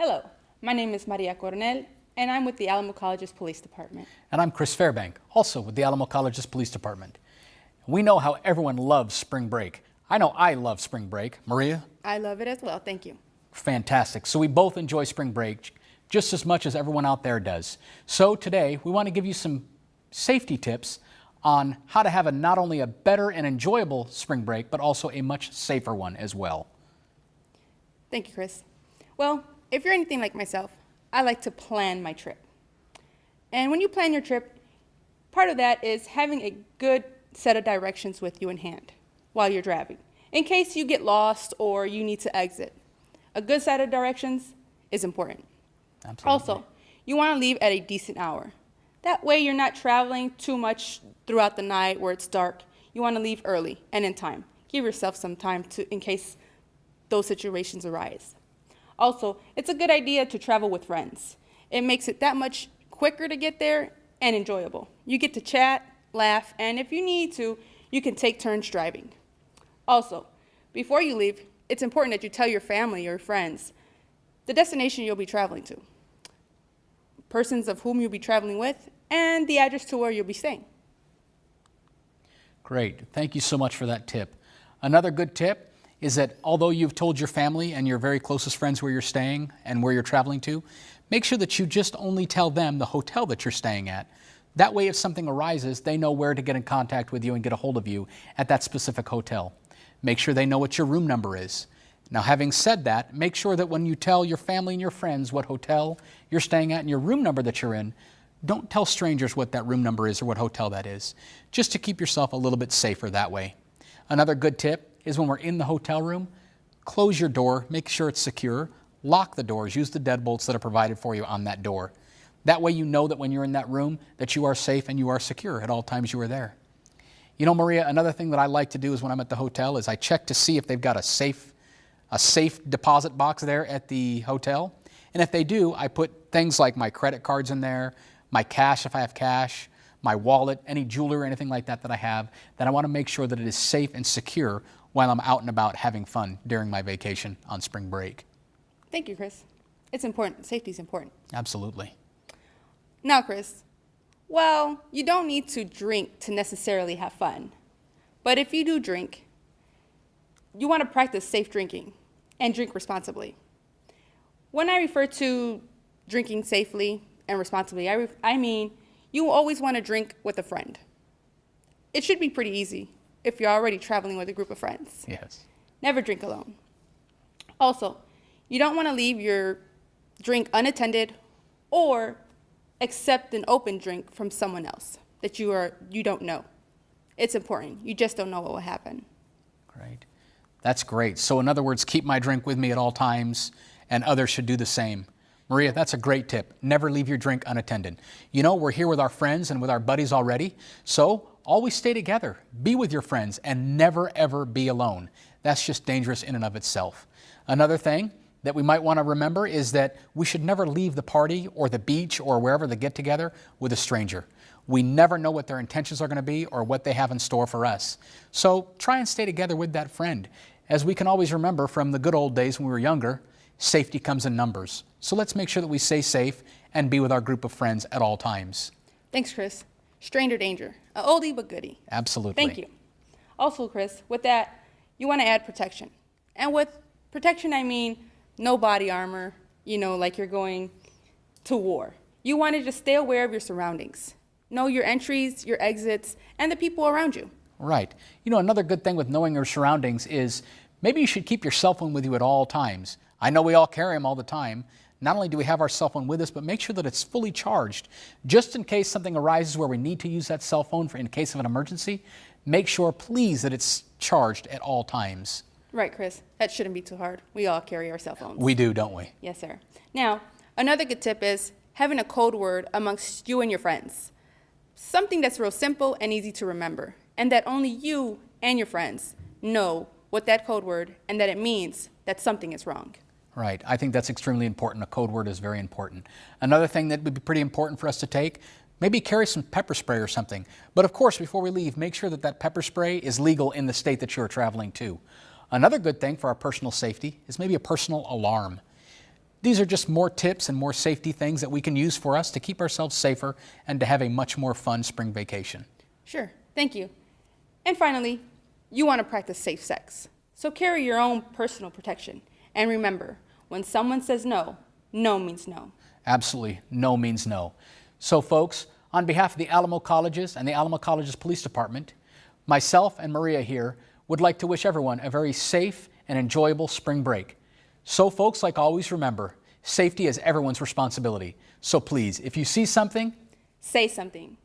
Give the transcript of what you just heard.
Hello, my name is Maria Coronel, and I'm with the Alamo College's Police Department. And I'm Chris Fairbank, also with the Alamo College's Police Department. We know how everyone loves spring break. I know I love spring break. Maria? I love it as well, thank you. Fantastic. So we both enjoy spring break just as much as everyone out there does. So today we want to give you some safety tips on how to have not only a better and enjoyable spring break, but also a much safer one as well. Thank you, Chris. Well, if you're anything like myself, I like to plan my trip. And when you plan your trip, part of that is having a good set of directions with you in hand while you're driving, in case you get lost or you need to exit. A good set of directions is important. Absolutely. Also, you want to leave at a decent hour. That way you're not traveling too much throughout the night where it's dark. You want to leave early and in time. Give yourself some time in case those situations arise. Also, it's a good idea to travel with friends. It makes it that much quicker to get there and enjoyable. You get to chat, laugh, and if you need to, you can take turns driving. Also, before you leave, it's important that you tell your family or friends the destination you'll be traveling to, persons of whom you'll be traveling with, and the address to where you'll be staying. Great. Thank you so much for that tip. Another good tip is that although you've told your family and your very closest friends where you're staying and where you're traveling to, make sure that you just only tell them the hotel that you're staying at. That way, if something arises, they know where to get in contact with you and get a hold of you at that specific hotel. Make sure they know what your room number is. Now, having said that, make sure that when you tell your family and your friends what hotel you're staying at and your room number that you're in, don't tell strangers what that room number is or what hotel that is, just to keep yourself a little bit safer that way. Another good tip is when we're in the hotel room, close your door, make sure it's secure, lock the doors, use the deadbolts that are provided for you on that door. That way you know that when you're in that room that you are safe and you are secure at all times you are there. You know, Maria, another thing that I like to do is when I'm at the hotel is I check to see if they've got a safe deposit box there at the hotel. And if they do, I put things like my credit cards in there, my cash if I have cash, my wallet, any jewelry or anything like that that I have, then I want to make sure that it is safe and secure while I'm out and about having fun during my vacation on spring break. Thank you, Chris. It's important. Safety is important. Absolutely. Now, Chris, well, you don't need to drink to necessarily have fun. But if you do drink, you want to practice safe drinking and drink responsibly. When I refer to drinking safely and responsibly, I mean you always want to drink with a friend. It should be pretty easy if you're already traveling with a group of friends. Yes. Never drink alone. Also, you don't want to leave your drink unattended or accept an open drink from someone else that you don't know. It's important. You just don't know what will happen. Great. That's great. So in other words, keep my drink with me at all times, and others should do the same. Maria, that's a great tip. Never leave your drink unattended. You know, we're here with our friends and with our buddies already, so always stay together. Be with your friends and never, ever be alone. That's just dangerous in and of itself. Another thing that we might want to remember is that we should never leave the party or the beach or wherever they get together with a stranger. We never know what their intentions are going to be or what they have in store for us. So try and stay together with that friend. As we can always remember from the good old days when we were younger, safety comes in numbers. So let's make sure that we stay safe and be with our group of friends at all times. Thanks, Chris. Stranger danger. A oldie but goodie. Absolutely. Thank you. Also, Chris, with that, you want to add protection. And with protection, I mean no body armor, like you're going to war. You want to just stay aware of your surroundings. Know your entries, your exits, and the people around you. Right. You know, another good thing with knowing your surroundings is maybe you should keep your cell phone with you at all times. I know we all carry them all the time. Not only do we have our cell phone with us, but make sure that it's fully charged. Just in case something arises where we need to use that cell phone in case of an emergency, make sure, please, that it's charged at all times. Right, Chris. That shouldn't be too hard. We all carry our cell phones. We do, don't we? Yes, sir. Now, another good tip is having a code word amongst you and your friends. Something that's real simple and easy to remember, and that only you and your friends know what that code word and that it means that something is wrong. Right. I think that's extremely important. A code word is very important. Another thing that would be pretty important for us to take, maybe carry some pepper spray or something. But of course, before we leave, make sure that that pepper spray is legal in the state that you're traveling to. Another good thing for our personal safety is maybe a personal alarm. These are just more tips and more safety things that we can use for us to keep ourselves safer and to have a much more fun spring vacation. Sure, thank you. And finally, you want to practice safe sex. So carry your own personal protection. And remember, when someone says no, no means no. Absolutely, no means no. So folks, on behalf of the Alamo Colleges and the Alamo Colleges Police Department, myself and Maria here would like to wish everyone a very safe and enjoyable spring break. So folks, like always, remember, safety is everyone's responsibility. So please, if you see something, say something.